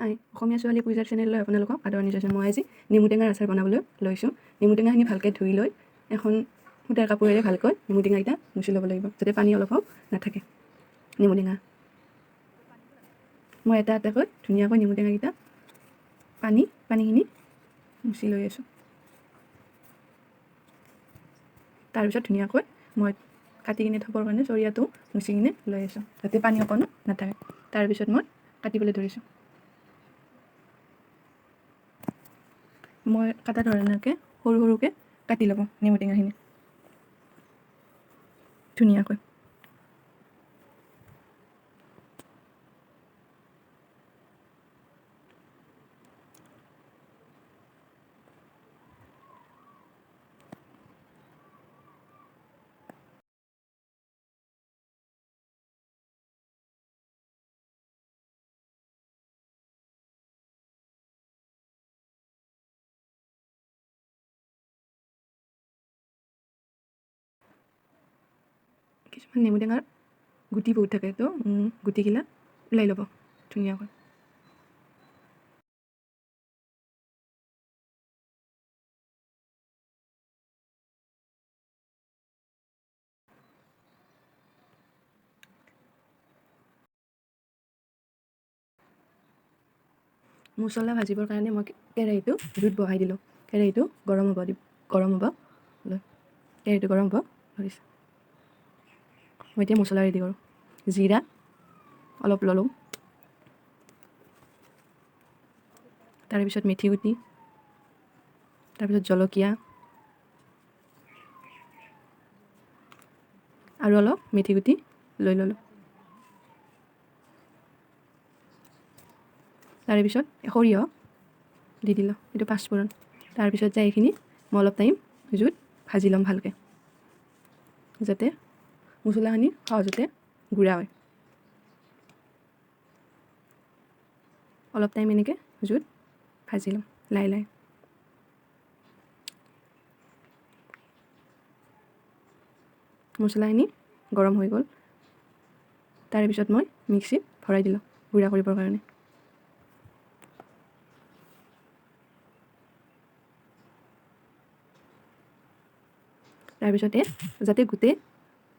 হাই অসমীয়া ছোৱালী পূজাৰ চেনেললৈ আপোনালোকক আদৰণি জনাইছোঁ। মই আজি নেমু টেঙাৰ আচাৰ বনাবলৈ লৈছোঁ। নেমু টেঙাখিনি ভালকৈ ধুই লৈ এখন সূতাৰ কাপোৰেৰে ভালকৈ নেমু টেঙাকেইটা মুচি ল'ব লাগিব, যাতে পানী অলপো নাথাকে। নেমু টেঙা মই এটা এটাকৈ ধুনীয়াকৈ নেমু টেঙাকেইটা পানীখিনি মুচি লৈ আছোঁ। তাৰপিছত ধুনীয়াকৈ মই কাটি কিনে থবৰ কাৰণে চৰিয়াটো মুচি কিনে লৈ আছোঁ, যাতে পানী অকণো নাথাকে। তাৰপিছত মই কাটিবলৈ ধৰিছোঁ। মই কাটা ধৰণকে সৰু সৰুকৈ কাটি ল'ব নেমু টেঙাখিনি ধুনীয়াকৈ। কিছুমান নেমু টেঙাৰ গুটি বহুত থাকে, তো গুটিগিলা ওলাই ল'ব ধুনীয়াকৈ। মছলা ভাজিবৰ কাৰণে মই কেৰাহীটো জুইত বহাই দিলোঁ। কেৰাহীটো গৰম হ'ব কেৰাহীটো গৰম হ'ব ধৰিছে। মই এতিয়া মছলা ৰেডি কৰোঁ। জিৰা অলপ ল'লোঁ, তাৰপিছত মেথি গুটি, তাৰপিছত জলকীয়া আৰু অলপ মেথি গুটি লৈ ল'লোঁ। তাৰপিছত সৰিয়হ দি দিলোঁ, এইটো পাঁচফোৰণ। তাৰপিছত যায় এইখিনি মই অলপ টাইম জুইত ভাজি ল'ম ভালকৈ, যাতে মছলাখিনি সহজতে গুড়া হয়। অলপ টাইম এনেকৈ জুইত ভাজি ল'ম লাহে লাহে। মছলাখিনি গৰম হৈ গ'ল। তাৰপিছত মই মিক্সিত ভৰাই দিলোঁ গুড়া কৰিবৰ কাৰণে। তাৰপিছতে যাতে গোটেই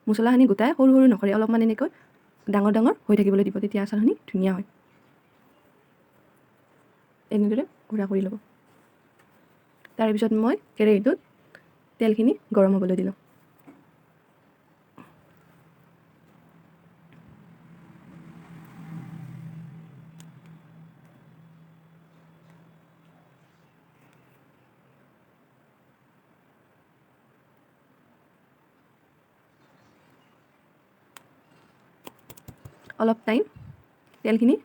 মছলাখিনি গোটাই সৰু সৰু নকৰে, অলপমান এনেকৈ ডাঙৰ ডাঙৰ হৈ থাকিবলৈ দিব, তেতিয়া আচাৰখিনি ধুনীয়া হয়। এনেদৰে গুড়া কৰি ল'ব। তাৰপিছত মই কেৰাহীটোত তেলখিনি গৰম হ'বলৈ দিলোঁ। অলপ টাইম তেলখিনি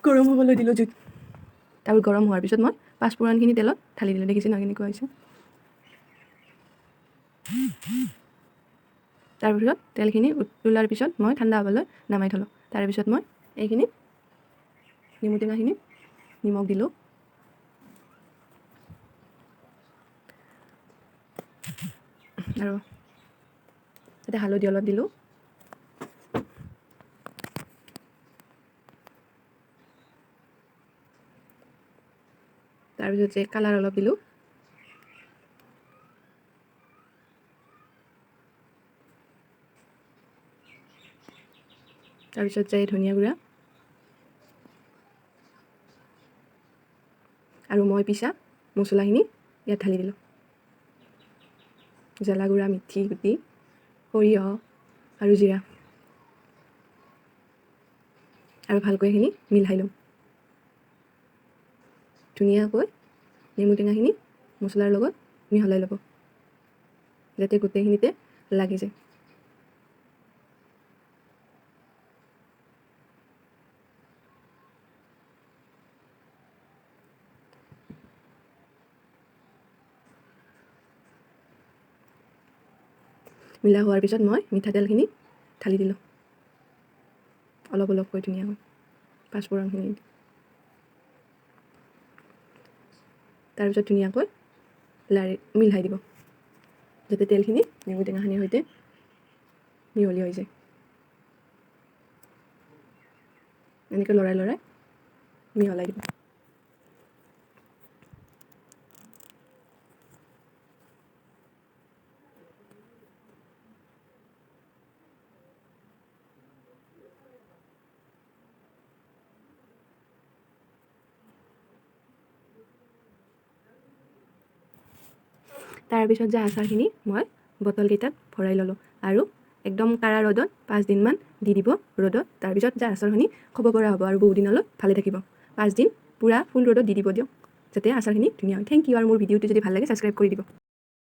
গৰম হ'বলৈ দিলোঁ জুইত। তাৰপিছত গৰম হোৱাৰ পিছত মই পাঁচফোৰণখিনি তেলত ঢালি দিলোঁ। দেখিছে নহয় কেনেকুৱা হৈছে। তাৰপিছত তেলখিনি উতলাৰ পিছত মই ঠাণ্ডা হ'বলৈ নমাই থ'লোঁ। তাৰপিছত মই এইখিনি নেমু টেঙাখিনি নিমখ দিলোঁ, আৰু তাতে হালধি অলপ দিলোঁ। তাৰপিছত যে কালাৰ অলপ দিলোঁ। তাৰপিছত যায় ধনিয়া গুড়া আৰু মই পিছা মছলাখিনি ইয়াত ঢালি দিলোঁ। জ্বালা গুড়া, মেথি গুটি, সৰিয়হ আৰু জিৰা, আৰু ভালকৈ এইখিনি মিলাই ল'ম। ধুনীয়াকৈ নেমু টেঙাখিনি মছলাৰ লগত মিহলাই ল'ব, যাতে গোটেইখিনিতে লাগি যায়। মিলা হোৱাৰ পিছত মই মিঠাতেলখিনি ঢালি দিলোঁ, অলপ অলপকৈ ধুনীয়াকৈ পাঁচফোৰণখিনি। তাৰপিছত ধুনীয়াকৈ মিলাই দিব, যাতে তেলখিনি নেমু টেঙাখিনিৰ সৈতে মিহলি হৈ যায়। এনেকৈ লৰাই লৰাই মিহলাই দিব। তাৰপিছত যে আচাৰখিনি মই বটলকেইটাত ভৰাই ল'লোঁ আৰু একদম কাৰা ৰ'দত 5 দিনমান দি দিব ৰ'দত। তাৰপিছত যে আচাৰখিনি খাব পৰা হ'ব আৰু বহুত দিনলৈ ভালে থাকিব। 5 দিন পূৰা ফুল ৰ'দত দি দিব দিয়ক, যাতে আচাৰখিনি ধুনীয়া হয়। Thank you. আৰু মোৰ ভিডিঅ'টো যদি ভাল লাগে ছাবস্ক্ৰাইব কৰি দিব।